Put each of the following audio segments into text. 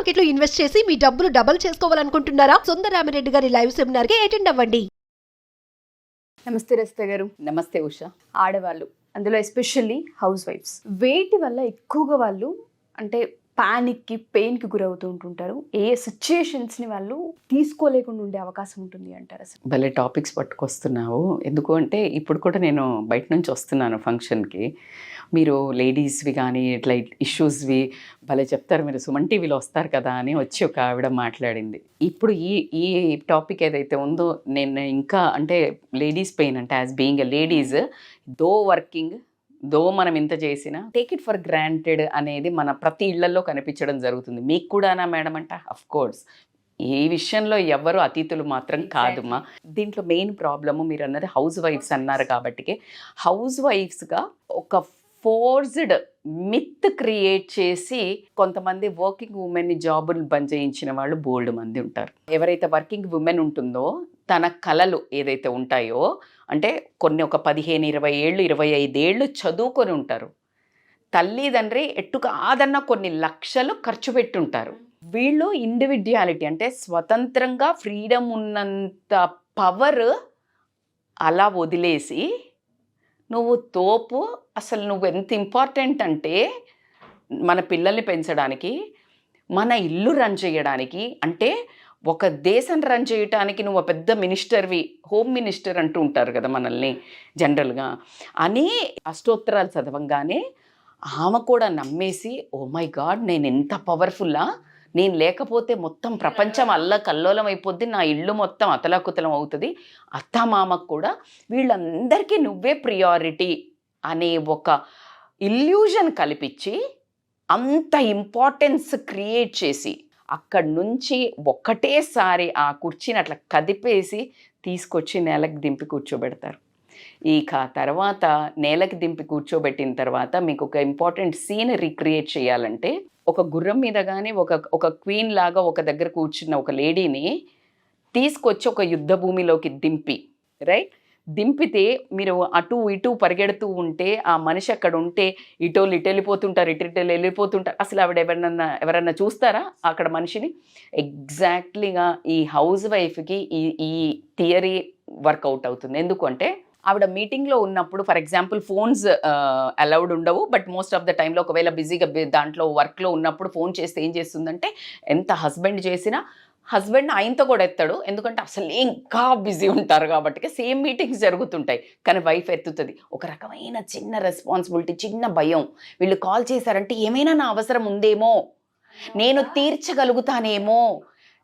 Market లో invest చేసి మీ డబ్బులు డబుల్ చేసుకోవాలనుకుంటున్నారా? సుందరరామిరెడ్డి గారి లైవ్ సెమినార్ కి అటెండ్ అవ్వండి. నమస్తే రజిత గారు. నమస్తే ఉషా. ఆడవాళ్ళు, అందులో ఎస్పెషల్లీ హౌస్ వైఫ్స్, వేటి వల్ల ఎక్కువగా వాళ్ళు అంటే పానిక్కి, పెయిన్కి గురవుతూ ఉంటుంటారు? ఏ సిచ్యుయేషన్స్ని వాళ్ళు తీసుకోలేకుండా ఉండే అవకాశం ఉంటుంది అంటారు? అసలు భలే టాపిక్స్ పట్టుకొస్తున్నావు. ఎందుకు అంటే ఇప్పుడు కూడా నేను బయట నుంచి వస్తున్నాను ఫంక్షన్కి. మీరు లేడీస్వి కానీ ఇట్లా ఇష్యూస్వి భలే చెప్తారు, మీరు సుమన్ టీవీలో వస్తారు కదా అని వచ్చి ఒక ఆవిడ మాట్లాడింది. ఇప్పుడు ఈ టాపిక్ ఏదైతే ఉందో, నేను ఇంకా అంటే లేడీస్ పెయిన్ అంటే as being a ladies, though working, though మనం ఇంత చేసినా టేక్ ఇట్ ఫర్ గ్రాంటెడ్ అనేది మన ప్రతి ఇళ్లలో కనిపించడం జరుగుతుంది. మీకు కూడానా మేడం అంటే అఫ్ కోర్స్ ఈ విషయంలో ఎవరు అతిథులు మాత్రం కాదుమా. దీంట్లో మెయిన్ ప్రాబ్లము మీరు అన్నది హౌస్ వైఫ్స్ అన్నారు కాబట్టి, హౌస్ వైఫ్స్గా ఒక ఫోర్స్డ్ మిత్ క్రియేట్ చేసి కొంతమంది వర్కింగ్ ఉమెన్ని జాబులు బంద్ చేయించిన వాళ్ళు బోల్డ్ మంది ఉంటారు. ఎవరైతే వర్కింగ్ ఉమెన్ ఉంటుందో తన కళలు ఏదైతే ఉంటాయో, అంటే కొన్ని ఒక 15, 20 ఏళ్ళు 25 ఏళ్ళు చదువుకొని ఉంటారు. తల్లిదండ్రి ఎట్టు కాదన్న కొన్ని లక్షలు ఖర్చు పెట్టుంటారు. వీళ్ళు ఇండివిడ్యువాలిటీ అంటే స్వతంత్రంగా ఫ్రీడమ్ ఉన్నంత పవర్ అలా వదిలేసి నువ్వు తోపు, అసలు నువ్వు ఎంత ఇంపార్టెంట్ అంటే మన పిల్లల్ని పెంచడానికి, మన ఇల్లు రన్ చేయడానికి, అంటే ఒక దేశం రన్ చేయడానికి నువ్వు పెద్ద మినిస్టర్వి, హోమ్ మినిస్టర్ అంటూ ఉంటారు కదా మనల్ని జనరల్గా అని అష్టోత్తరాలు చదవంగానే ఆమె కూడా నమ్మేసి, ఓ మై గాడ్ నేను ఎంత పవర్ఫుల్లా, నేను లేకపోతే మొత్తం ప్రపంచం అల్లకల్లోలం అయిపోద్ది, నా ఇల్లు మొత్తం అతలాకుతలం అవుతుంది, అత్తమామకు కూడా వీళ్ళందరికీ నువ్వే ప్రియారిటీ అనే ఒక ఇల్యూజన్ కల్పించి అంత ఇంపార్టెన్స్ క్రియేట్ చేసి అక్కడి నుంచి ఒక్కటేసారి ఆ కుర్చీని అట్లా కదిపేసి తీసుకొచ్చి నేలకు దింపి కూర్చోబెడతారు. ఇక తర్వాత నేలకి దింపి కూర్చోబెట్టిన తర్వాత మీకు ఒక ఇంపార్టెంట్ సీన్ రీక్రియేట్ చేయాలంటే, ఒక గుర్రం మీద కానీ ఒక క్వీన్ లాగా ఒక దగ్గర కూర్చున్న ఒక లేడీని తీసుకొచ్చి ఒక యుద్ధ భూమిలోకి దింపి, రైట్, దింపితే మీరు అటు ఇటు పరిగెడుతూ ఉంటే ఆ మనిషి అక్కడ ఉంటే ఇటోళ్ళు ఇటు వెళ్ళిపోతుంటారు, ఇటు వెళ్ళిపోతుంటారు. అసలు ఆవిడ ఎవరన్నా చూస్తారా అక్కడ మనిషిని? ఎగ్జాక్ట్లీగా ఈ హౌస్ వైఫ్కి ఈ థియరీ వర్కౌట్ అవుతుంది. ఎందుకంటే ఆవిడ మీటింగ్లో ఉన్నప్పుడు, ఫర్ ఎగ్జాంపుల్ ఫోన్స్ అలౌడ్ ఉండవు, బట్ మోస్ట్ ఆఫ్ ద టైంలో ఒకవేళ బిజీగా దాంట్లో వర్క్లో ఉన్నప్పుడు ఫోన్ చేస్తే ఏం చేస్తుందంటే, ఎంత హస్బెండ్ చేసినా హస్బెండ్ ఆయనతో కూడా ఎత్తాడు, ఎందుకంటే అసలు ఇంకా బిజీ ఉంటారు కాబట్టి. సేమ్ మీటింగ్స్ జరుగుతుంటాయి కానీ వైఫ్ ఎత్తుతుంది. ఒక రకమైన చిన్న రెస్పాన్సిబిలిటీ, చిన్న భయం, వీళ్ళు కాల్ చేశారంటే ఏమైనా నా అవసరం ఉందేమో, నేను తీర్చగలుగుతానేమో,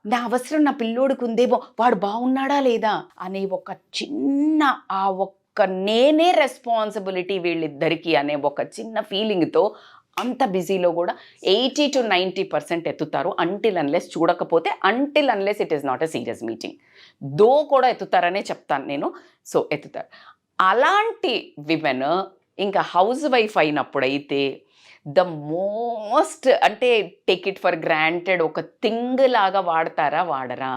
నా అవసరం నా పిల్లోడికి ఉందేమో, వాడు బాగున్నాడా లేదా అనే ఒక చిన్న ఆ ఒక్క నేనే రెస్పాన్సిబిలిటీ వీళ్ళిద్దరికీ అనే ఒక చిన్న ఫీలింగ్తో అంత బిజీలో కూడా 80 to 90% ఎత్తుతారు. అంటిల్ అన్లెస్ చూడకపోతే, until unless it is not a serious meeting, though కూడా ఎత్తుతారనే చెప్తాను నేను. సో ఎత్తుతారు. అలాంటి విమెన్ ఇంకా హౌస్ వైఫ్ అయినప్పుడైతే ద మోస్ట్ అంటే టేక్ ఇట్ ఫర్ గ్రాంటెడ్ ఒక థింగ్ లాగా వాడతారా, వాడరా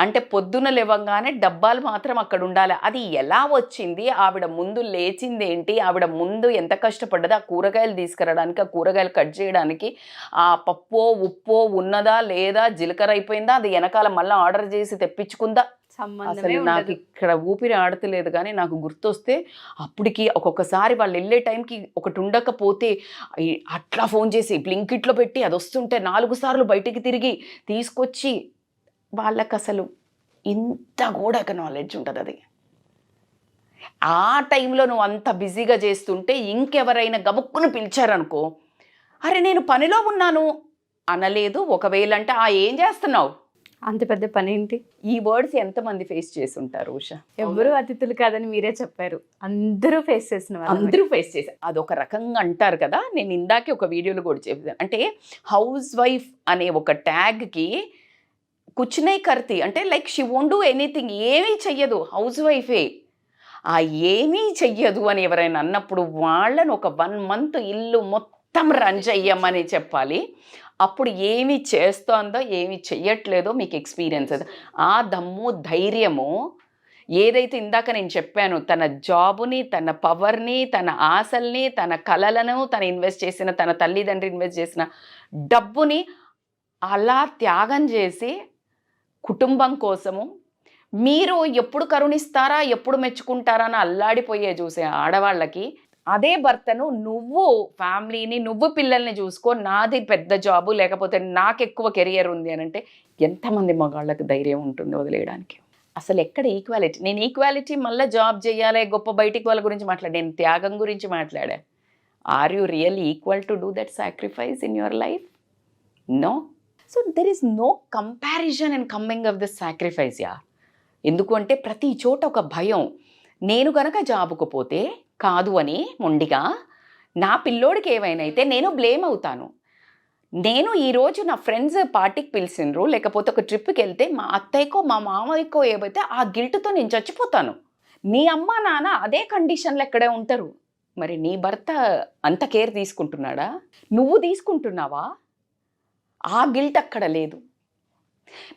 అంటే పొద్దున లేవగానే డబ్బాలు మాత్రం అక్కడ ఉండాలి. అది ఎలా వచ్చింది, ఆవిడ ముందు లేచింది ఏంటి, ఆవిడ ముందు ఎంత కష్టపడ్డది, ఆ కూరగాయలు తీసుకురావడానికి, ఆ కూరగాయలు కట్ చేయడానికి, ఆ పప్పో ఉప్పో ఉన్నదా లేదా, జీలకర్ర అయిపోయిందా, అది వెనకాల మళ్ళీ ఆర్డర్ చేసి తెప్పించుకుందా, అసలు నాకు ఇక్కడ ఊపిరి ఆడతలేదు. కానీ నాకు గుర్తొస్తే అప్పటికి ఒక్కొక్కసారి వాళ్ళు వెళ్ళే టైంకి ఒకటి ఉండకపోతే అట్లా ఫోన్ చేసి బ్లింకిట్లో పెట్టి అది వస్తుంటే 4 సార్లు బయటికి తిరిగి తీసుకొచ్చి, వాళ్ళకి అసలు ఇంత కూడా నాలెడ్జ్ ఉంటుంది. అది ఆ టైంలో నువ్వు అంత బిజీగా చేస్తుంటే ఇంకెవరైనా గబుక్కును పిలిచారనుకో, అరే నేను పనిలో ఉన్నాను అనలేదు. ఒకవేళ అంటే ఏం చేస్తున్నావు, అంత పెద్ద పని ఏంటి, ఈ వర్డ్స్ ఎంతమంది ఫేస్ చేసి ఉంటారు ఉషా? ఎవరు అతిథులు కాదని మీరే చెప్పారు, అందరూ ఫేస్ చేసిన అందరూ ఫేస్ చేశారు. అదొక రకంగా అంటారు కదా. నేను ఇందాకే ఒక వీడియోలో కూడా చెప్పాను, అంటే హౌస్ వైఫ్ అనే ఒక ట్యాగ్కి కుచ్చునే కర్తి అంటే like she won't do anything, ఏమీ చెయ్యదు హౌస్ వైఫే. ఆ ఏమీ చెయ్యదు అని ఎవరైనా అన్నప్పుడు వాళ్ళని ఒక 1 month ఇల్లు మొత్తం రన్ చెయ్యమని చెప్పాలి. అప్పుడు ఏమి చేస్తోందో ఏమి చెయ్యట్లేదో మీకు ఎక్స్పీరియన్స్ అది. ఆ దమ్ము ధైర్యము ఏదైతే ఇందాక నేను చెప్పాను, తన జాబుని, తన పవర్ని, తన ఆశల్ని, తన కలలను, తను ఇన్వెస్ట్ చేసిన, తన తల్లిదండ్రి ఇన్వెస్ట్ చేసిన డబ్బుని అలా త్యాగం చేసి కుటుంబం కోసము మీరు ఎప్పుడు కరుణిస్తారా, ఎప్పుడు మెచ్చుకుంటారా అని అల్లాడిపోయే చూసే ఆడవాళ్ళకి అదే భర్తను నువ్వు ఫ్యామిలీని, నువ్వు పిల్లల్ని చూసుకో, నాది పెద్ద జాబు లేకపోతే నాకు ఎక్కువ కెరియర్ ఉంది అని అంటే ఎంతమంది మగాళ్ళకి ధైర్యం ఉంటుంది వదిలేయడానికి? అసలు ఎక్కడ ఈక్వాలిటీ? నేను ఈక్వాలిటీ మళ్ళీ జాబ్ చేయాలి, గొప్ప బయటికి వాళ్ళ గురించి మాట్లాడా, నేను త్యాగం గురించి మాట్లాడా. Are you really equal to do that sacrifice in your life? No. So there is no comparison and coming of this sacrifice yeah. ఎందుకు అంటే ప్రతి చోట ఒక భయం. నేను కనుక జాబుకు పోతే కాదు అని మొండిగా నా పిల్లోడికి ఏమైనా అయితే నేను బ్లేమ్ అవుతాను. నేను ఈరోజు నా ఫ్రెండ్స్ పార్టీకి పిలిచినరు, లేకపోతే ఒక ట్రిప్కి వెళ్తే మా అత్తయ్యకో మా మామయ్యకో ఏవైతే ఆ గిల్ట్తో నేను చచ్చిపోతాను. నీ అమ్మ నాన్న అదే కండిషన్లో ఎక్కడే ఉంటారు. మరి నీ భర్త అంత కేర్ తీసుకుంటున్నాడా? నువ్వు తీసుకుంటున్నావా? ఆ గిల్ట్ అక్కడ లేదు.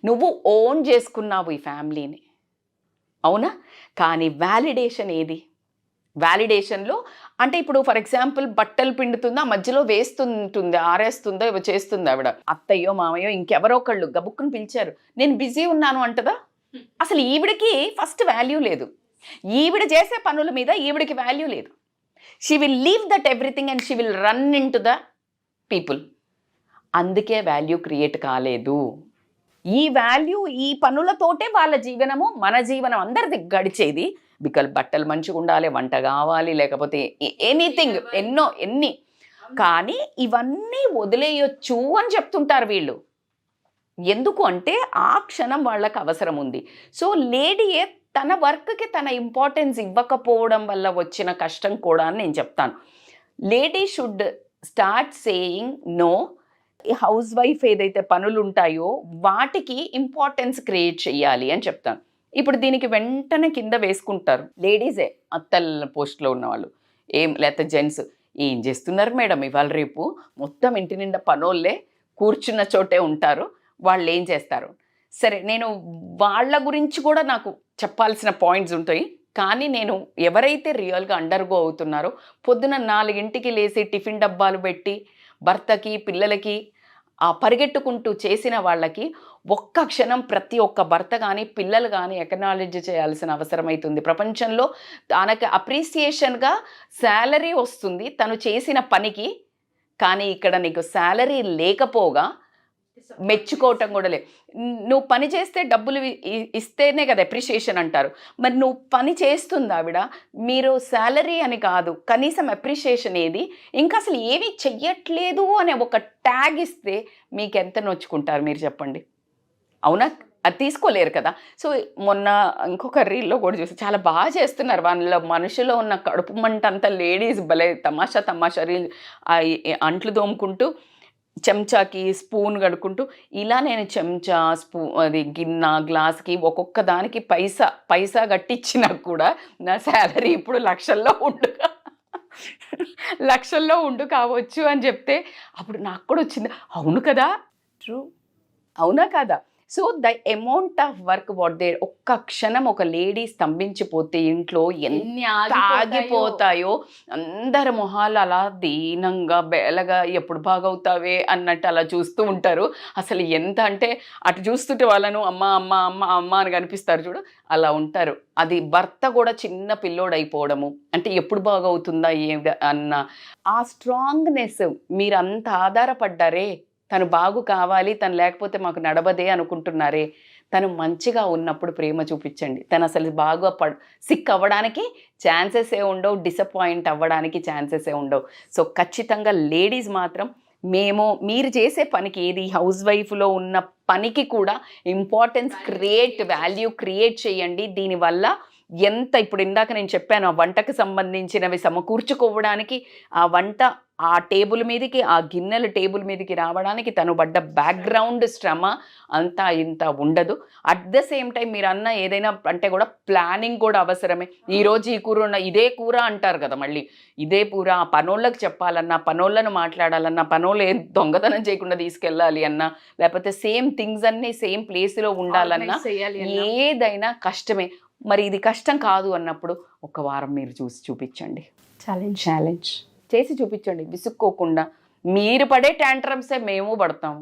నువ్వు ఓన్ చేసుకున్నావు ఈ ఫ్యామిలీని, అవునా? కానీ వ్యాలిడేషన్ ఏది? వ్యాలిడేషన్లో అంటే ఇప్పుడు ఫర్ ఎగ్జాంపుల్ బట్టలు పిండుతుందా, మధ్యలో వేస్తుంటుంది, ఆరేస్తుందో ఇవి చేస్తుంది ఆవిడ, అత్తయ్యో మామయ్యో ఇంకెవరో ఒకళ్ళు గబుక్కుని పిలిచారు, నేను బిజీ ఉన్నాను అంటదా? అసలు ఈవిడికి ఫస్ట్ వాల్యూ లేదు. ఈవిడ చేసే పనుల మీద ఈవిడికి వాల్యూ లేదు. She will leave that everything and she will run in to the people. అందుకే వాల్యూ క్రియేట్ కాలేదు. ఈ వాల్యూ ఈ పనులతోటే వాళ్ళ జీవనము, మన జీవనం అందరిది గడిచేది. బికాజ్ బట్టలు మంచిగా ఉండాలి, వంట కావాలి, లేకపోతే ఎనీథింగ్ ఎన్ని కానీ ఇవన్నీ వదిలేయొచ్చు అని చెప్తుంటారు వీళ్ళు. ఎందుకు అంటే ఆ క్షణం వాళ్ళకి అవసరం ఉంది. సో లేడీయే తన వర్క్కి తన ఇంపార్టెన్స్ ఇవ్వకపోవడం వల్ల వచ్చిన కష్టం కూడా అని నేను చెప్తాను. Lady should start saying no. House wife ఏదైతే పనులు ఉంటాయో వాటికి ఇంపార్టెన్స్ క్రియేట్ చేయాలి అని చెప్తాను. ఇప్పుడు దీనికి వెంటనే కింద వేసుకుంటారు లేడీసే, అత్తల పోస్ట్లో ఉన్నవాళ్ళు, లేకపోతే జెంట్స్, ఏం చేస్తున్నారు మేడం ఇవాళ రేపు మొత్తం ఇంటి నిండా పనోళ్ళే కూర్చున్న చోటే ఉంటారు, వాళ్ళు ఏం చేస్తారు? సరే, నేను వాళ్ళ గురించి కూడా నాకు చెప్పాల్సిన పాయింట్స్ ఉంటాయి. కానీ నేను ఎవరైతే రియల్గా అండర్గో అవుతున్నారో, పొద్దున 4 లేసి టిఫిన్ డబ్బాలు పెట్టి భర్తకి పిల్లలకి పరిగెట్టుకుంటూ చేసిన వాళ్ళకి ఒక్క క్షణం ప్రతి ఒక్క భర్త కానీ పిల్లలు కానీ ఎక్నాలెడ్జ్ చేయాల్సిన అవసరం అవుతుంది. ప్రపంచంలో తనకి అప్రిసియేషన్గా శాలరీ వస్తుంది తను చేసిన పనికి. కానీ ఇక్కడ నీకు శాలరీ లేకపోగా మెచ్చుకోవటం కూడా లేదు. నువ్వు పని చేస్తే డబ్బులు ఇస్తేనే కదా అప్రిషియేషన్ అంటారు. మరి నువ్వు పని చేస్తుంది ఆవిడ, మీరు శాలరీ అని కాదు, కనీసం అప్రిషియేషన్ ఏది? ఇంకా అసలు ఏమీ చెయ్యట్లేదు అనే ఒక ట్యాగ్ ఇస్తే మీకు ఎంత నొచ్చుకుంటారు మీరు చెప్పండి? అవునా? అది తీసుకోలేరు కదా. సో మొన్న ఇంకొక రీల్లో కూడా చూసి చాలా బాగా చేస్తున్నారు. వాళ్ళ మనుషులో ఉన్న కడుపు మంట అంతా లేడీస్ భలే తమాషా రీల్, అంట్లు తోముకుంటూ చెంచాకి స్పూన్ కడుక్కుంటూ ఇలా నేను చెంచా అది గిన్నె గ్లాస్కి ఒక్కొక్క దానికి పైసా కట్టించినా కూడా నా శాలరీ ఇప్పుడు లక్షల్లో ఉండు కావచ్చు అని చెప్తే అప్పుడు నాకు కూడా వచ్చింది, అవును కదా, ట్రూ, అవునా కదా? So the amount of work what they, ఒక్క క్షణం ఒక లేడీ స్తంభించిపోతే ఇంట్లో ఎన్ని ఆగిపోతాయో. అందరి మొహాలు అలా దీనంగా బేలగా ఎప్పుడు బాగవుతావే అన్నట్టు అలా చూస్తూ ఉంటారు. అసలు ఎంత అంటే అటు చూస్తుంటే వాళ్ళను అమ్మ అమ్మ అమ్మ అమ్మ అని కనిపిస్తారు చూడు, అలా ఉంటారు. అది భర్త కూడా చిన్న పిల్లోడైపోవడము, అంటే ఎప్పుడు బాగవుతుందా అన్న ఆ స్ట్రాంగ్నెస్. మీరు అంత ఆధారపడ్డారే, తను బాగు కావాలి, తను లేకపోతే మాకు నడవదే అనుకుంటున్నారే, తను మంచిగా ఉన్నప్పుడు ప్రేమ చూపించండి. తను అసలు బాగా సిక్ అవ్వడానికి ఛాన్సెసే ఉండవు, డిసప్పాయింట్ అవ్వడానికి ఛాన్సెసే ఉండవు. సో ఖచ్చితంగా లేడీస్ మాత్రం మీరు చేసే పనికి, ఏది హౌస్ వైఫ్లో ఉన్న పనికి కూడా ఇంపార్టెన్స్ వాల్యూ క్రియేట్ చేయండి. దీనివల్ల ఎంత, ఇప్పుడు ఇందాక నేను చెప్పాను, ఆ వంటకు సంబంధించినవి సమకూర్చుకోవడానికి, ఆ వంట ఆ టేబుల్ మీదకి, ఆ గిన్నెల టేబుల్ మీదకి రావడానికి తను పడ్డ బ్యాక్గ్రౌండ్ శ్రమ అంతా ఇంత ఉండదు. అట్ ద సేమ్ టైం మీరు అన్న ఏదైనా అంటే కూడా ప్లానింగ్ కూడా అవసరమే. ఈరోజు ఈ కూర ఇదే కూర అంటారు కదా, మళ్ళీ ఇదే కూర ఆ పనోళ్ళకి చెప్పాలన్నా, పనోళ్ళను మాట్లాడాలన్నా, పనోళ్ళు ఏం దొంగతనం చేయకుండా తీసుకెళ్ళాలి అన్నా, లేకపోతే సేమ్ థింగ్స్ అన్నీ సేమ్ ప్లేస్లో ఉండాలన్నా ఏదైనా కష్టమే. మరి ఇది కష్టం కాదు అన్నప్పుడు ఒక వారం మీరు చూపించండి, ఛాలెంజ్ చేసి చూపించండి, విసుక్కోకుండా. మీరు పడే ట్యాంట్రమ్సే మేము పడతాము.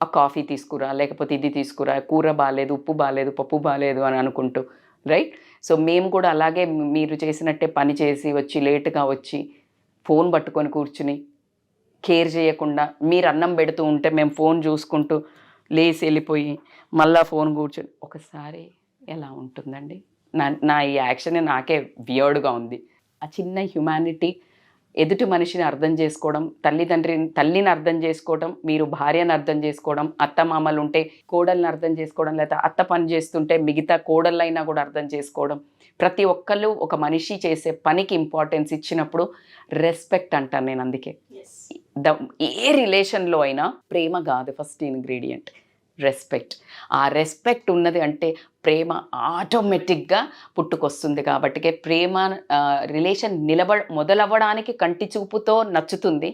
ఆ కాఫీ తీసుకురా, లేకపోతే ఇది తీసుకురా, కూర బాగాలేదు, ఉప్పు బాగాలేదు, పప్పు బాగాలేదు అని అనుకుంటూ, రైట్? సో మేము కూడా అలాగే మీరు చేసినట్టే పని చేసి వచ్చి లేటుగా వచ్చి ఫోన్ పట్టుకొని కూర్చుని కేర్ చేయకుండా మీరు అన్నం పెడుతూ ఉంటే మేము ఫోన్ చూసుకుంటూ లేచి వెళ్ళిపోయి మళ్ళీ ఫోన్ కూర్చొని ఒకసారి ఎలా ఉంటుందండి? నా ఈ యాక్షన్ నాకే వియర్డ్గా ఉంది. ఆ చిన్న హ్యుమానిటీ, ఎదుటి మనిషిని అర్థం చేసుకోవడం, తల్లిని అర్థం చేసుకోవడం, మీరు భార్యను అర్థం చేసుకోవడం, అత్త మామలు ఉంటే కోడల్ని అర్థం చేసుకోవడం, లేదా అత్త పని చేస్తుంటే మిగతా కోడళ్ళైనా కూడా అర్థం చేసుకోవడం, ప్రతి ఒక్కళ్ళు ఒక మనిషి చేసే పనికి ఇంపార్టెన్స్ ఇచ్చినప్పుడు రెస్పెక్ట్ అంటాను నేను. అందుకే ఏ రిలేషన్లో అయినా ప్రేమ కాదు ఫస్ట్ ఇంగ్రీడియంట్, రెస్పెక్ట్. ఆ రెస్పెక్ట్ ఉన్నది అంటే ప్రేమ ఆటోమేటిక్గా పుట్టుకొస్తుంది. కాబట్టి ప్రేమ రిలేషన్ మొదలవ్వడానికి కంటి చూపుతో నచ్చుతుంది,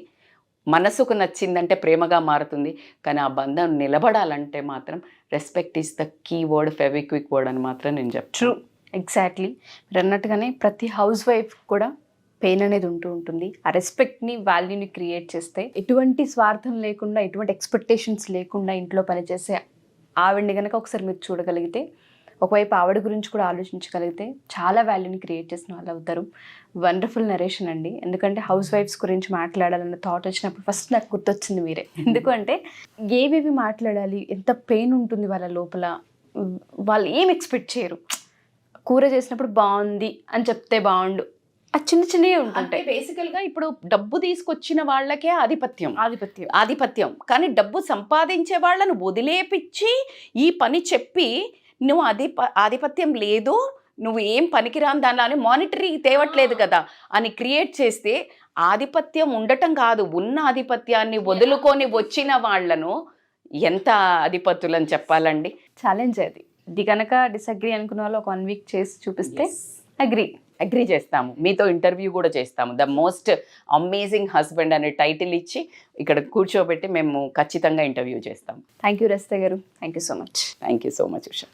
మనసుకు నచ్చిందంటే ప్రేమగా మారుతుంది. కానీ ఆ బంధం నిలబడాలంటే మాత్రం respect is the key word, Fevikwik word అని మాత్రం నేను చెప్తాను. True, exactly. మీరు అన్నట్టుగానే ప్రతి హౌస్ వైఫ్ కూడా పెయిన్ అనేది ఉంటుంది. ఆ రెస్పెక్ట్ని, వాల్యూని క్రియేట్ చేస్తే ఎటువంటి స్వార్థం లేకుండా, ఎటువంటి ఎక్స్పెక్టేషన్స్ లేకుండా ఇంట్లో పనిచేసే ఆవిడని కనుక ఒకసారి మీరు చూడగలిగితే, ఒకవైపు ఆవిడ గురించి కూడా ఆలోచించగలిగితే చాలా వాల్యూని క్రియేట్ చేసిన వాళ్ళు అవుతారు. వండర్ఫుల్ నరేషన్ అండి. ఎందుకంటే హౌస్ వైఫ్స్ గురించి మాట్లాడాలన్న థాట్ వచ్చినప్పుడు ఫస్ట్ నాకు గుర్తొచ్చింది మీరే. ఎందుకంటే ఏవేవి మాట్లాడాలి, ఎంత పెయిన్ ఉంటుంది వాళ్ళ లోపల, వాళ్ళు ఏం ఎక్స్పెక్ట్ చేయరు. కూర చేసినప్పుడు బాగుంది అని చెప్తే బాగుండు, ఆ చిన్న చిన్నవి ఉంటుంటాయి. బేసికల్గా ఇప్పుడు డబ్బు తీసుకొచ్చిన వాళ్ళకే ఆధిపత్యం. కానీ డబ్బు సంపాదించే వాళ్ళను వదిలేపిచ్చి ఈ పని చెప్పి నువ్వు ఆధిపత్యం లేదు, నువ్వు ఏం పనికిరాని దానిలో మానిటరీ తేవట్లేదు కదా అని క్రియేట్ చేస్తే ఆధిపత్యం ఉండటం కాదు, ఉన్న ఆధిపత్యాన్ని వదులుకొని వచ్చిన వాళ్ళను ఎంత అధిపతులని చెప్పాలండి. ఛాలెంజ్ అది. ఇది కనుక డిసగ్రీ అనుకున్న వాళ్ళు ఒక 1 వీక్ చేసి చూపిస్తే అగ్రీ చేస్తాము. మీతో ఇంటర్వ్యూ కూడా చేస్తాము. ద మోస్ట్ అమేజింగ్ హస్బెండ్ అనే టైటిల్ ఇచ్చి ఇక్కడ కూర్చోబెట్టి మేము ఖచ్చితంగా ఇంటర్వ్యూ చేస్తాము. థ్యాంక్ యూ రజిత గారు. Thank you so much. Thank you so much Usha.